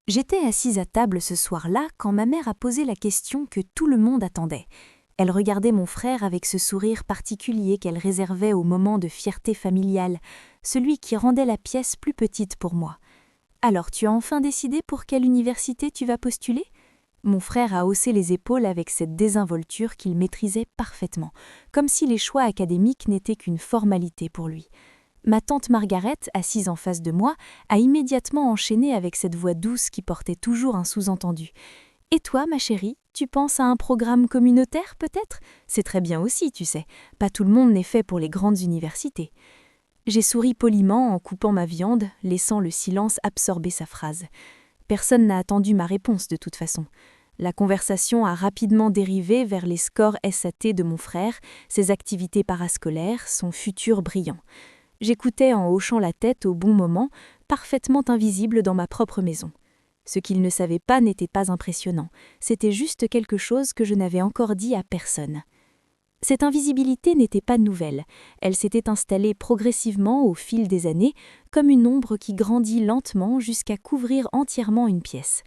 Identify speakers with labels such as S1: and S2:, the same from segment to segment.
S1: J'étais assise à table ce soir-là quand ma mère a posé la question que tout le monde attendait. Elle regardait mon frère avec ce sourire particulier qu'elle réservait au moment de fierté familiale, celui qui rendait la pièce plus petite pour moi. « Alors, tu as enfin décidé pour quelle université tu vas postuler ?» Mon frère a haussé les épaules avec cette désinvolture qu'il maîtrisait parfaitement, comme si les choix académiques n'étaient qu'une formalité pour lui. Ma tante Margaret, assise en face de moi, a immédiatement enchaîné avec cette voix douce qui portait toujours un sous-entendu. « Et toi, ma chérie, tu penses à un programme communautaire, peut-être ? C'est très bien aussi, tu sais. Pas tout le monde n'est fait pour les grandes universités. » J'ai souri poliment en coupant ma viande, laissant le silence absorber sa phrase. Personne n'a attendu ma réponse de toute façon. La conversation a rapidement dérivé vers les scores SAT de mon frère, ses activités parascolaires, son futur brillant. J'écoutais en hochant la tête au bon moment, parfaitement invisible dans ma propre maison. Ce qu'il ne savait pas n'était pas impressionnant, c'était juste quelque chose que je n'avais encore dit à personne. Cette invisibilité n'était pas nouvelle, elle s'était installée progressivement au fil des années, comme une ombre qui grandit lentement jusqu'à couvrir entièrement une pièce.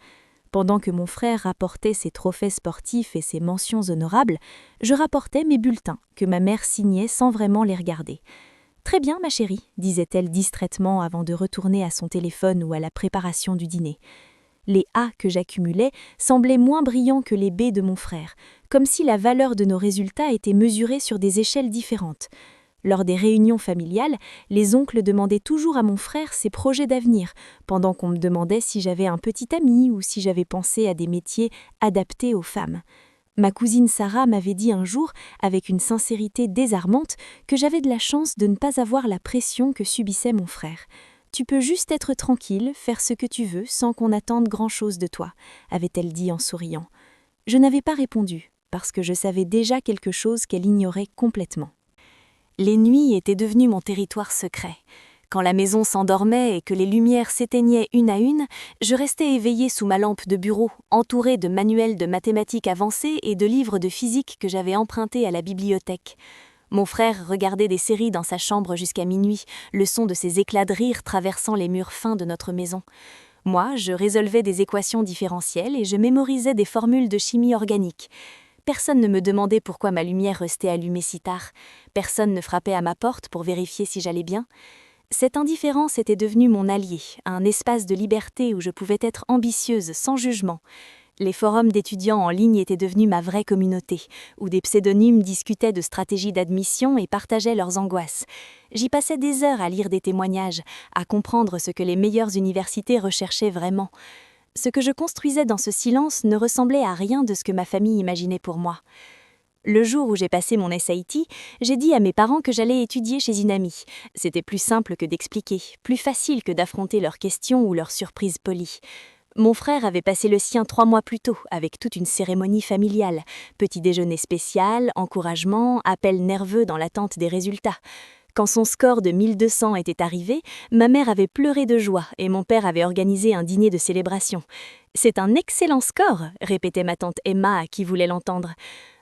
S1: Pendant que mon frère rapportait ses trophées sportifs et ses mentions honorables, je rapportais mes bulletins, que ma mère signait sans vraiment les regarder. « Très bien, ma chérie, » disait-elle distraitement avant de retourner à son téléphone ou à la préparation du dîner. Les A que j'accumulais semblaient moins brillants que les B de mon frère, comme si la valeur de nos résultats était mesurée sur des échelles différentes. Lors des réunions familiales, les oncles demandaient toujours à mon frère ses projets d'avenir, pendant qu'on me demandait si j'avais un petit ami ou si j'avais pensé à des métiers adaptés aux femmes. Ma cousine Sarah m'avait dit un jour, avec une sincérité désarmante, que j'avais de la chance de ne pas avoir la pression que subissait mon frère. « Tu peux juste être tranquille, faire ce que tu veux, sans qu'on attende grand-chose de toi », avait-elle dit en souriant. Je n'avais pas répondu, parce que je savais déjà quelque chose qu'elle ignorait complètement. Les nuits étaient devenues mon territoire secret. Quand la maison s'endormait et que les lumières s'éteignaient une à une, je restais éveillée sous ma lampe de bureau, entourée de manuels de mathématiques avancées et de livres de physique que j'avais empruntés à la bibliothèque. Mon frère regardait des séries dans sa chambre jusqu'à minuit, le son de ses éclats de rire traversant les murs fins de notre maison. Moi, je résolvais des équations différentielles et je mémorisais des formules de chimie organique. Personne ne me demandait pourquoi ma lumière restait allumée si tard. Personne ne frappait à ma porte pour vérifier si j'allais bien. Cette indifférence était devenue mon allié, un espace de liberté où je pouvais être ambitieuse sans jugement. Les forums d'étudiants en ligne étaient devenus ma vraie communauté, où des pseudonymes discutaient de stratégies d'admission et partageaient leurs angoisses. J'y passais des heures à lire des témoignages, à comprendre ce que les meilleures universités recherchaient vraiment. Ce que je construisais dans ce silence ne ressemblait à rien de ce que ma famille imaginait pour moi. Le jour où j'ai passé mon SAT, j'ai dit à mes parents que j'allais étudier chez une amie. C'était plus simple que d'expliquer, plus facile que d'affronter leurs questions ou leurs surprises polies. Mon frère avait passé le sien 3 mois plus tôt, avec toute une cérémonie familiale. Petit déjeuner spécial, encouragement, appel nerveux dans l'attente des résultats. Quand son score de 1200 était arrivé, ma mère avait pleuré de joie et mon père avait organisé un dîner de célébration. « C'est un excellent score », répétait ma tante Emma à qui voulait l'entendre.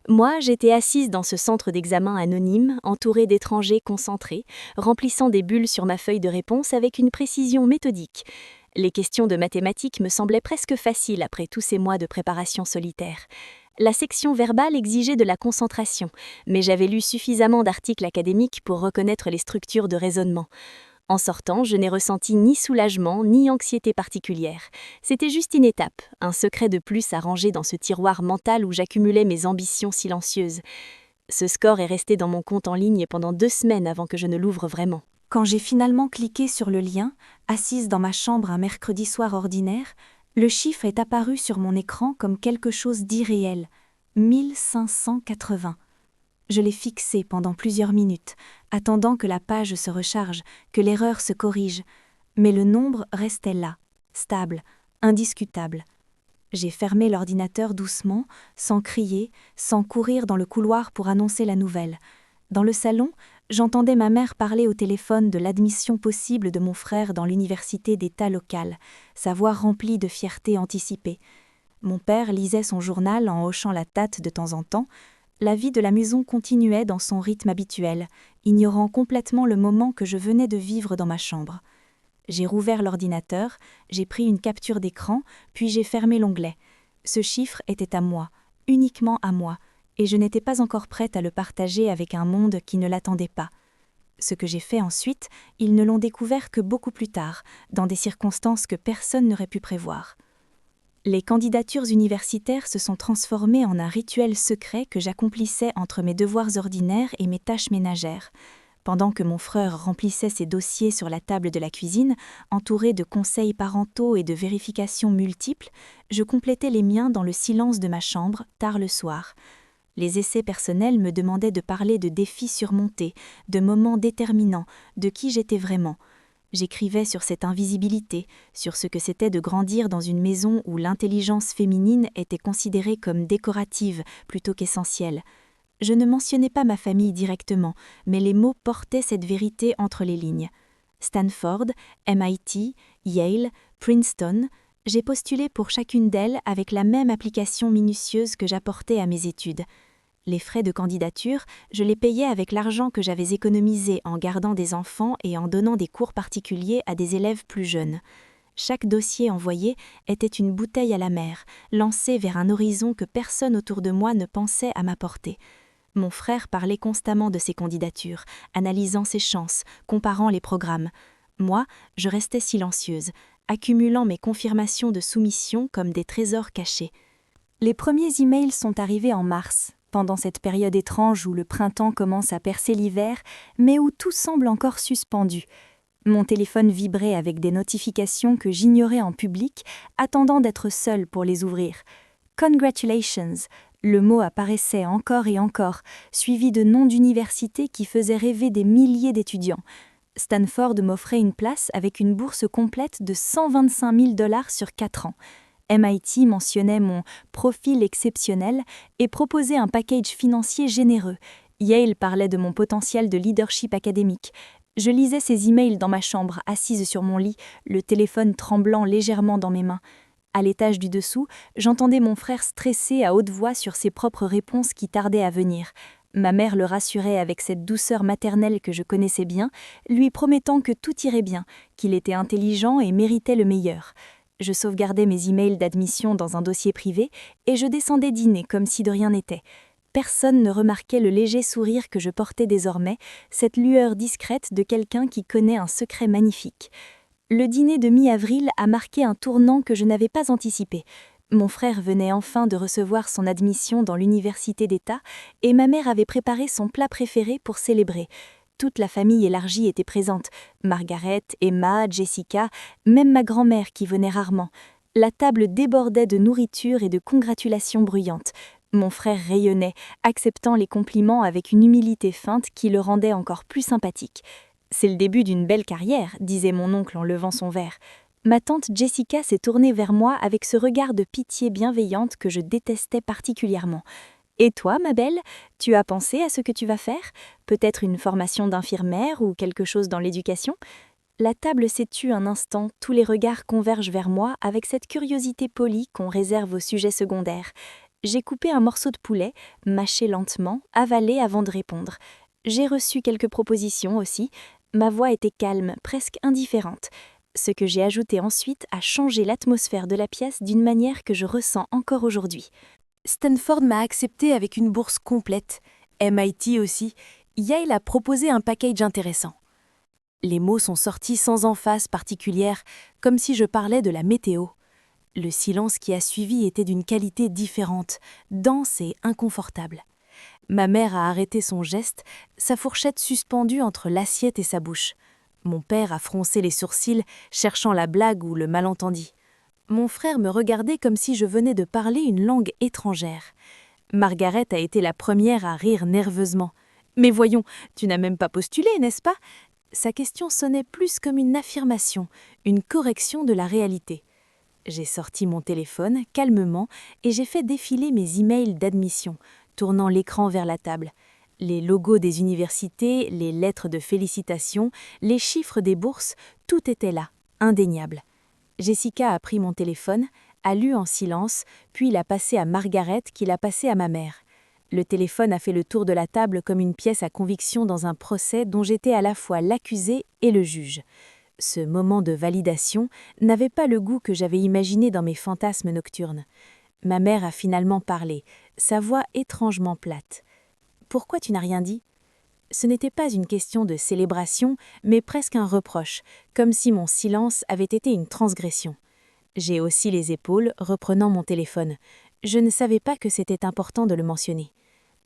S1: Moi, j'étais assise dans ce centre d'examen anonyme, entourée d'étrangers concentrés, remplissant des bulles sur ma feuille de réponse avec une précision méthodique. Les questions de mathématiques me semblaient presque faciles après tous ces mois de préparation solitaire. La section verbale exigeait de la concentration, mais j'avais lu suffisamment d'articles académiques pour reconnaître les structures de raisonnement. En sortant, je n'ai ressenti ni soulagement ni anxiété particulière. C'était juste une étape, un secret de plus à ranger dans ce tiroir mental où j'accumulais mes ambitions silencieuses. Ce score est resté dans mon compte en ligne pendant 2 semaines avant que je ne l'ouvre vraiment. Quand j'ai finalement cliqué sur le lien, assise dans ma chambre un mercredi soir ordinaire, le chiffre est apparu sur mon écran comme quelque chose d'irréel, 1580. Je l'ai fixé pendant plusieurs minutes, attendant que la page se recharge, que l'erreur se corrige. Mais le nombre restait là, stable, indiscutable. J'ai fermé l'ordinateur doucement, sans crier, sans courir dans le couloir pour annoncer la nouvelle. Dans le salon, j'entendais ma mère parler au téléphone de l'admission possible de mon frère dans l'université d'État locale, sa voix remplie de fierté anticipée. Mon père lisait son journal en hochant la tête de temps en temps. La vie de la maison continuait dans son rythme habituel, ignorant complètement le moment que je venais de vivre dans ma chambre. J'ai rouvert l'ordinateur, j'ai pris une capture d'écran, puis j'ai fermé l'onglet. Ce chiffre était à moi, uniquement à moi, et je n'étais pas encore prête à le partager avec un monde qui ne l'attendait pas. Ce que j'ai fait ensuite, ils ne l'ont découvert que beaucoup plus tard, dans des circonstances que personne n'aurait pu prévoir. Les candidatures universitaires se sont transformées en un rituel secret que j'accomplissais entre mes devoirs ordinaires et mes tâches ménagères. Pendant que mon frère remplissait ses dossiers sur la table de la cuisine, entouré de conseils parentaux et de vérifications multiples, je complétais les miens dans le silence de ma chambre, tard le soir. Les essais personnels me demandaient de parler de défis surmontés, de moments déterminants, de qui j'étais vraiment. J'écrivais sur cette invisibilité, sur ce que c'était de grandir dans une maison où l'intelligence féminine était considérée comme décorative plutôt qu'essentielle. Je ne mentionnais pas ma famille directement, mais les mots portaient cette vérité entre les lignes. Stanford, MIT, Yale, Princeton, j'ai postulé pour chacune d'elles avec la même application minutieuse que j'apportais à mes études. Les frais de candidature, je les payais avec l'argent que j'avais économisé en gardant des enfants et en donnant des cours particuliers à des élèves plus jeunes. Chaque dossier envoyé était une bouteille à la mer, lancée vers un horizon que personne autour de moi ne pensait à m'apporter. Mon frère parlait constamment de ses candidatures, analysant ses chances, comparant les programmes. Moi, je restais silencieuse, accumulant mes confirmations de soumission comme des trésors cachés. Les premiers emails sont arrivés en mars, pendant cette période étrange où le printemps commence à percer l'hiver, mais où tout semble encore suspendu. Mon téléphone vibrait avec des notifications que j'ignorais en public, attendant d'être seule pour les ouvrir. « Congratulations !» Le mot apparaissait encore et encore, suivi de noms d'universités qui faisaient rêver des milliers d'étudiants. Stanford m'offrait une place avec une bourse complète de 125 000 $ sur 4 ans. MIT mentionnait mon profil exceptionnel et proposait un package financier généreux. Yale parlait de mon potentiel de leadership académique. Je lisais ces emails dans ma chambre, assise sur mon lit, le téléphone tremblant légèrement dans mes mains. À l'étage du dessous, j'entendais mon frère stresser à haute voix sur ses propres réponses qui tardaient à venir. Ma mère le rassurait avec cette douceur maternelle que je connaissais bien, lui promettant que tout irait bien, qu'il était intelligent et méritait le meilleur. Je sauvegardais mes emails d'admission dans un dossier privé et je descendais dîner comme si de rien n'était. Personne ne remarquait le léger sourire que je portais désormais, cette lueur discrète de quelqu'un qui connaît un secret magnifique. Le dîner de mi-avril a marqué un tournant que je n'avais pas anticipé. Mon frère venait enfin de recevoir son admission dans l'université d'État et ma mère avait préparé son plat préféré pour célébrer. Toute la famille élargie était présente. Margaret, Emma, Jessica, même ma grand-mère qui venait rarement. La table débordait de nourriture et de congratulations bruyantes. Mon frère rayonnait, acceptant les compliments avec une humilité feinte qui le rendait encore plus sympathique. « C'est le début d'une belle carrière », disait mon oncle en levant son verre. Ma tante Jessica s'est tournée vers moi avec ce regard de pitié bienveillante que je détestais particulièrement. « Et toi, ma belle, tu as pensé à ce que tu vas faire ? Peut-être une formation d'infirmière ou quelque chose dans l'éducation ?» La table s'est tue un instant, tous les regards convergent vers moi avec cette curiosité polie qu'on réserve aux sujets secondaires. J'ai coupé un morceau de poulet, mâché lentement, avalé avant de répondre. J'ai reçu quelques propositions aussi. Ma voix était calme, presque indifférente. Ce que j'ai ajouté ensuite a changé l'atmosphère de la pièce d'une manière que je ressens encore aujourd'hui. Stanford m'a accepté avec une bourse complète. MIT aussi. Yale a proposé un package intéressant. Les mots sont sortis sans emphase particulière, comme si je parlais de la météo. Le silence qui a suivi était d'une qualité différente, dense et inconfortable. Ma mère a arrêté son geste, sa fourchette suspendue entre l'assiette et sa bouche. Mon père a froncé les sourcils, cherchant la blague ou le malentendu. Mon frère me regardait comme si je venais de parler une langue étrangère. Margaret a été la première à rire nerveusement. « Mais voyons, tu n'as même pas postulé, n'est-ce pas ?» Sa question sonnait plus comme une affirmation, une correction de la réalité. J'ai sorti mon téléphone, calmement, et j'ai fait défiler mes emails d'admission, tournant l'écran vers la table. Les logos des universités, les lettres de félicitations, les chiffres des bourses, tout était là, indéniable. Jessica a pris mon téléphone, a lu en silence, puis l'a passé à Margaret qui l'a passé à ma mère. Le téléphone a fait le tour de la table comme une pièce à conviction dans un procès dont j'étais à la fois l'accusé et le juge. Ce moment de validation n'avait pas le goût que j'avais imaginé dans mes fantasmes nocturnes. Ma mère a finalement parlé, sa voix étrangement plate. « Pourquoi tu n'as rien dit ?» Ce n'était pas une question de célébration, mais presque un reproche, comme si mon silence avait été une transgression. J'ai haussé les épaules, reprenant mon téléphone. Je ne savais pas que c'était important de le mentionner.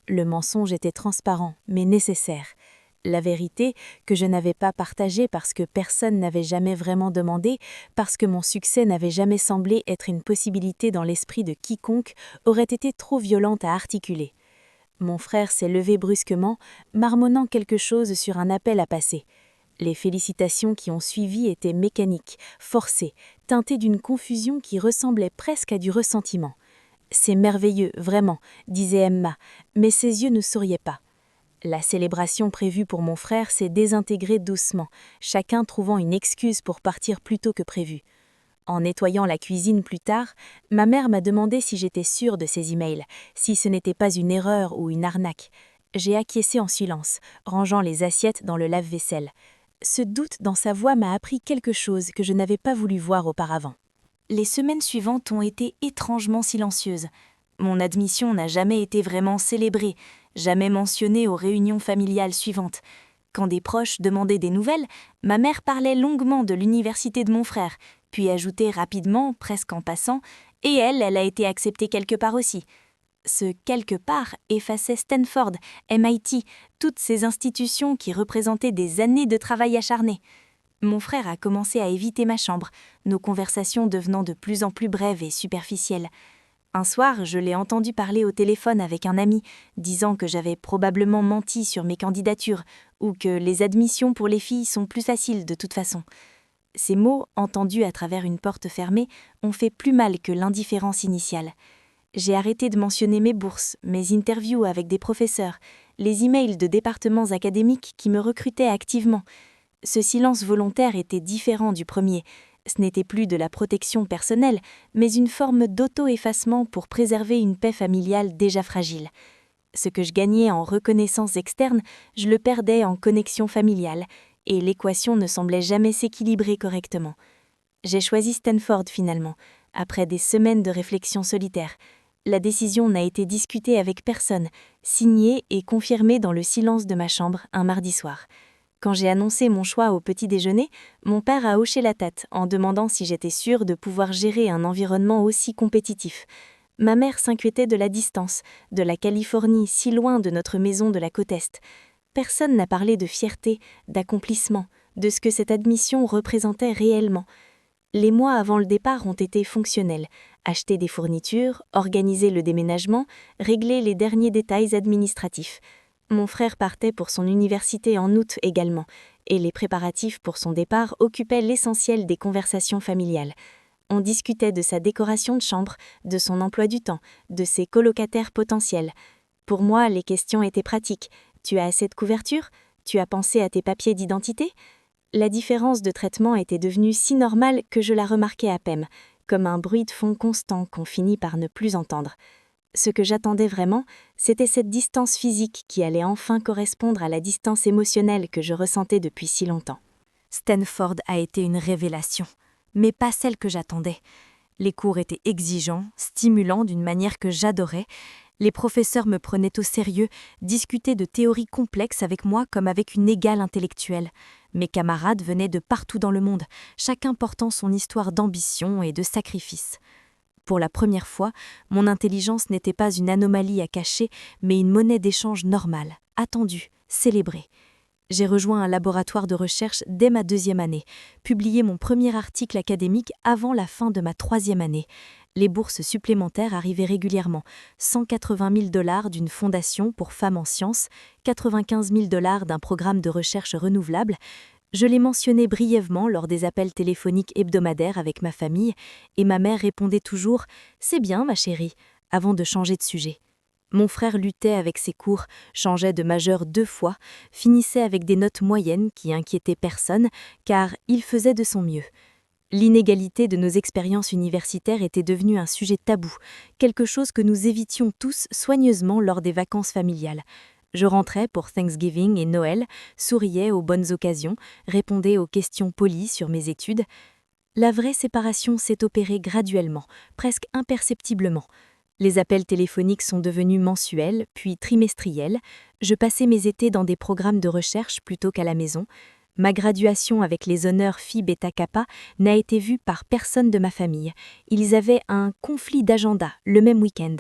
S1: Le mensonge était transparent, mais nécessaire. La vérité, que je n'avais pas partagée parce que personne n'avait jamais vraiment demandé, parce que mon succès n'avait jamais semblé être une possibilité dans l'esprit de quiconque, aurait été trop violente à articuler. Mon frère s'est levé brusquement, marmonnant quelque chose sur un appel à passer. Les félicitations qui ont suivi étaient mécaniques, forcées, teintées d'une confusion qui ressemblait presque à du ressentiment. « C'est merveilleux, vraiment », disait Emma, mais ses yeux ne souriaient pas. La célébration prévue pour mon frère s'est désintégrée doucement, chacun trouvant une excuse pour partir plus tôt que prévu. En nettoyant la cuisine plus tard, ma mère m'a demandé si j'étais sûre de ces emails, si ce n'était pas une erreur ou une arnaque. J'ai acquiescé en silence, rangeant les assiettes dans le lave-vaisselle. Ce doute dans sa voix m'a appris quelque chose que je n'avais pas voulu voir auparavant. Les semaines suivantes ont été étrangement silencieuses. Mon admission n'a jamais été vraiment célébrée, jamais mentionnée aux réunions familiales suivantes. Quand des proches demandaient des nouvelles, ma mère parlait longuement de l'université de mon frère, puis ajoutait rapidement, presque en passant, « et elle a été acceptée quelque part aussi ». Ce « quelque part » effaçait Stanford, MIT, toutes ces institutions qui représentaient des années de travail acharné. Mon frère a commencé à éviter ma chambre, nos conversations devenant de plus en plus brèves et superficielles. Un soir, je l'ai entendu parler au téléphone avec un ami, disant que j'avais probablement menti sur mes candidatures ou que les admissions pour les filles sont plus faciles de toute façon. Ces mots, entendus à travers une porte fermée, ont fait plus mal que l'indifférence initiale. J'ai arrêté de mentionner mes bourses, mes interviews avec des professeurs, les emails de départements académiques qui me recrutaient activement. Ce silence volontaire était différent du premier. Ce n'était plus de la protection personnelle, mais une forme d'auto-effacement pour préserver une paix familiale déjà fragile. Ce que je gagnais en reconnaissance externe, je le perdais en connexion familiale, et l'équation ne semblait jamais s'équilibrer correctement. J'ai choisi Stanford finalement, après des semaines de réflexion solitaire. La décision n'a été discutée avec personne, signée et confirmée dans le silence de ma chambre un mardi soir. Quand j'ai annoncé mon choix au petit déjeuner, mon père a hoché la tête en demandant si j'étais sûre de pouvoir gérer un environnement aussi compétitif. Ma mère s'inquiétait de la distance, de la Californie si loin de notre maison de la côte Est. Personne n'a parlé de fierté, d'accomplissement, de ce que cette admission représentait réellement. Les mois avant le départ ont été fonctionnels. Acheter des fournitures, organiser le déménagement, régler les derniers détails administratifs. Mon frère partait pour son université en août également, et les préparatifs pour son départ occupaient l'essentiel des conversations familiales. On discutait de sa décoration de chambre, de son emploi du temps, de ses colocataires potentiels. Pour moi, les questions étaient pratiques. Tu as assez de couverture ? Tu as pensé à tes papiers d'identité ? La différence de traitement était devenue si normale que je la remarquais à peine, comme un bruit de fond constant qu'on finit par ne plus entendre. Ce que j'attendais vraiment, c'était cette distance physique qui allait enfin correspondre à la distance émotionnelle que je ressentais depuis si longtemps. Stanford a été une révélation, mais pas celle que j'attendais. Les cours étaient exigeants, stimulants d'une manière que j'adorais. Les professeurs me prenaient au sérieux, discutaient de théories complexes avec moi comme avec une égale intellectuelle. Mes camarades venaient de partout dans le monde, chacun portant son histoire d'ambition et de sacrifice. Pour la première fois, mon intelligence n'était pas une anomalie à cacher, mais une monnaie d'échange normale, attendue, célébrée. J'ai rejoint un laboratoire de recherche dès ma 2e année, publié mon premier article académique avant la fin de ma 3e année. Les bourses supplémentaires arrivaient régulièrement, 180 000 $ d'une fondation pour femmes en sciences, 95 000 $ d'un programme de recherche renouvelable. Je les mentionnais brièvement lors des appels téléphoniques hebdomadaires avec ma famille, et ma mère répondait toujours « C'est bien, ma chérie », avant de changer de sujet. Mon frère luttait avec ses cours, changeait de majeur 2 fois, finissait avec des notes moyennes qui inquiétaient personne, car il faisait de son mieux. L'inégalité de nos expériences universitaires était devenue un sujet tabou, quelque chose que nous évitions tous soigneusement lors des vacances familiales. Je rentrais pour Thanksgiving et Noël, souriais aux bonnes occasions, répondais aux questions polies sur mes études. La vraie séparation s'est opérée graduellement, presque imperceptiblement. Les appels téléphoniques sont devenus mensuels, puis trimestriels. Je passais mes étés dans des programmes de recherche plutôt qu'à la maison. Ma graduation avec les honneurs Phi Beta Kappa n'a été vue par personne de ma famille. Ils avaient un conflit d'agenda le même week-end.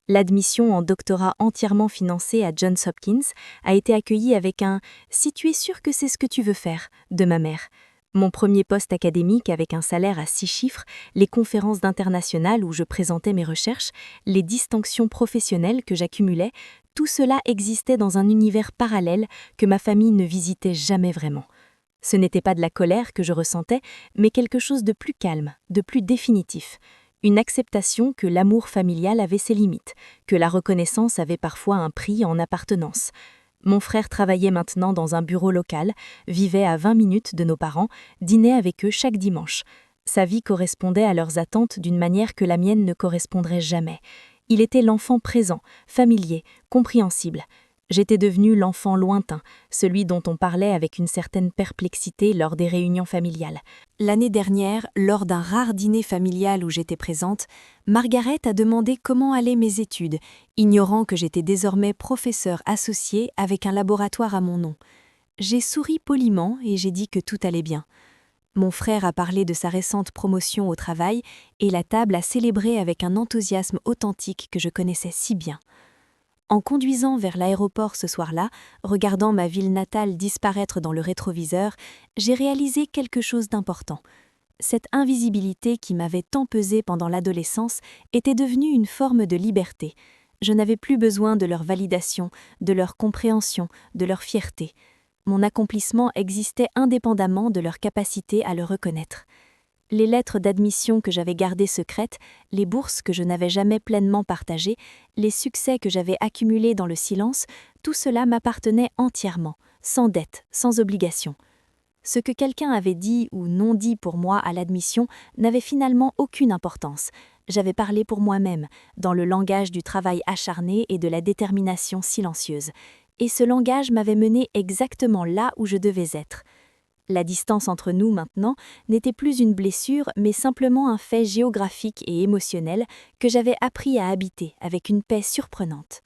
S1: L'admission en doctorat entièrement financée à Johns Hopkins a été accueillie avec un « si tu es sûr que c'est ce que tu veux faire » de ma mère. Mon premier poste académique avec un salaire à 6 chiffres, les conférences d'international où je présentais mes recherches, les distinctions professionnelles que j'accumulais, tout cela existait dans un univers parallèle que ma famille ne visitait jamais vraiment. Ce n'était pas de la colère que je ressentais, mais quelque chose de plus calme, de plus définitif. Une acceptation que l'amour familial avait ses limites, que la reconnaissance avait parfois un prix en appartenance. Mon frère travaillait maintenant dans un bureau local, vivait à 20 minutes de nos parents, dînait avec eux chaque dimanche. Sa vie correspondait à leurs attentes d'une manière que la mienne ne correspondrait jamais. Il était l'enfant présent, familier, compréhensible. J'étais devenu l'enfant lointain, celui dont on parlait avec une certaine perplexité lors des réunions familiales. L'année dernière, lors d'un rare dîner familial où j'étais présente, Margaret a demandé comment allaient mes études, ignorant que j'étais désormais professeur associé avec un laboratoire à mon nom. J'ai souri poliment et j'ai dit que tout allait bien. Mon frère a parlé de sa récente promotion au travail et la table a célébré avec un enthousiasme authentique que je connaissais si bien. En conduisant vers l'aéroport ce soir-là, regardant ma ville natale disparaître dans le rétroviseur, j'ai réalisé quelque chose d'important. Cette invisibilité qui m'avait tant pesé pendant l'adolescence était devenue une forme de liberté. Je n'avais plus besoin de leur validation, de leur compréhension, de leur fierté. Mon accomplissement existait indépendamment de leur capacité à le reconnaître. Les lettres d'admission que j'avais gardées secrètes, les bourses que je n'avais jamais pleinement partagées, les succès que j'avais accumulés dans le silence, tout cela m'appartenait entièrement, sans dette, sans obligation. Ce que quelqu'un avait dit ou non dit pour moi à l'admission n'avait finalement aucune importance. J'avais parlé pour moi-même, dans le langage du travail acharné et de la détermination silencieuse. Et ce langage m'avait mené exactement là où je devais être. La distance entre nous maintenant n'était plus une blessure, mais simplement un fait géographique et émotionnel que j'avais appris à habiter avec une paix surprenante.